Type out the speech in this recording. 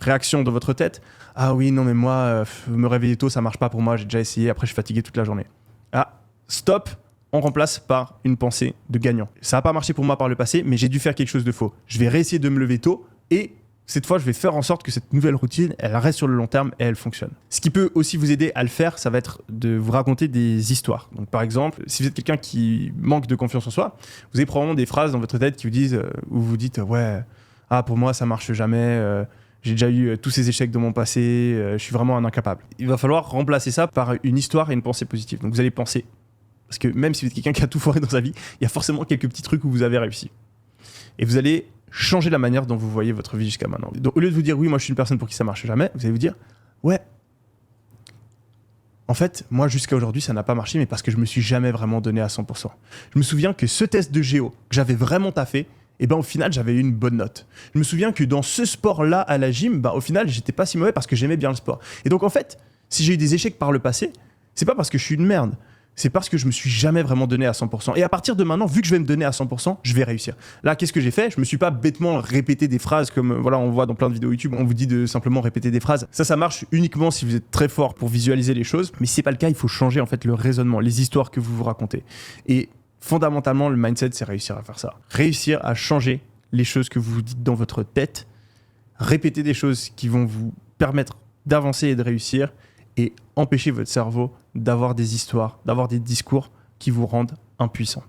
réaction dans votre tête. Ah oui, non mais moi, me réveiller tôt, ça marche pas pour moi, j'ai déjà essayé, après je suis fatigué toute la journée. Ah, stop, on remplace par une pensée de gagnant. Ça n'a pas marché pour moi par le passé, mais j'ai dû faire quelque chose de faux. Je vais réessayer de me lever tôt et cette fois, je vais faire en sorte que cette nouvelle routine, elle reste sur le long terme et elle fonctionne. Ce qui peut aussi vous aider à le faire, ça va être de vous raconter des histoires. Donc, par exemple, si vous êtes quelqu'un qui manque de confiance en soi, vous avez probablement des phrases dans votre tête qui vous disent, où vous dites, ouais, ah, pour moi, ça marche jamais, j'ai déjà eu tous ces échecs dans mon passé, je suis vraiment un incapable. Il va falloir remplacer ça par une histoire et une pensée positive. Donc, vous allez penser, parce que même si vous êtes quelqu'un qui a tout foiré dans sa vie, il y a forcément quelques petits trucs où vous avez réussi. Et vous allez changer la manière dont vous voyez votre vie jusqu'à maintenant. Donc, au lieu de vous dire, oui, moi je suis une personne pour qui ça marche jamais, vous allez vous dire, ouais, en fait, moi jusqu'à aujourd'hui, ça n'a pas marché, mais parce que je me suis jamais vraiment donné à 100%. Je me souviens que ce test de géo, que j'avais vraiment taffé, et ben au final, j'avais eu une bonne note. Je me souviens que dans ce sport-là, à la gym, ben, au final, j'étais pas si mauvais parce que j'aimais bien le sport. Et donc, en fait, si j'ai eu des échecs par le passé, c'est pas parce que je suis une merde. C'est parce que je me suis jamais vraiment donné à 100%. Et à partir de maintenant, vu que je vais me donner à 100%, je vais réussir. Là, qu'est-ce que j'ai fait ? Je me suis pas bêtement répété des phrases comme, voilà, on voit dans plein de vidéos YouTube, on vous dit de simplement répéter des phrases. Ça marche uniquement si vous êtes très fort pour visualiser les choses. Mais si c'est pas le cas, il faut changer en fait le raisonnement, les histoires que vous vous racontez. Et fondamentalement, le mindset, c'est réussir à faire ça. Réussir à changer les choses que vous vous dites dans votre tête, répéter des choses qui vont vous permettre d'avancer et de réussir, et empêcher votre cerveau d'avoir des histoires, d'avoir des discours qui vous rendent impuissant.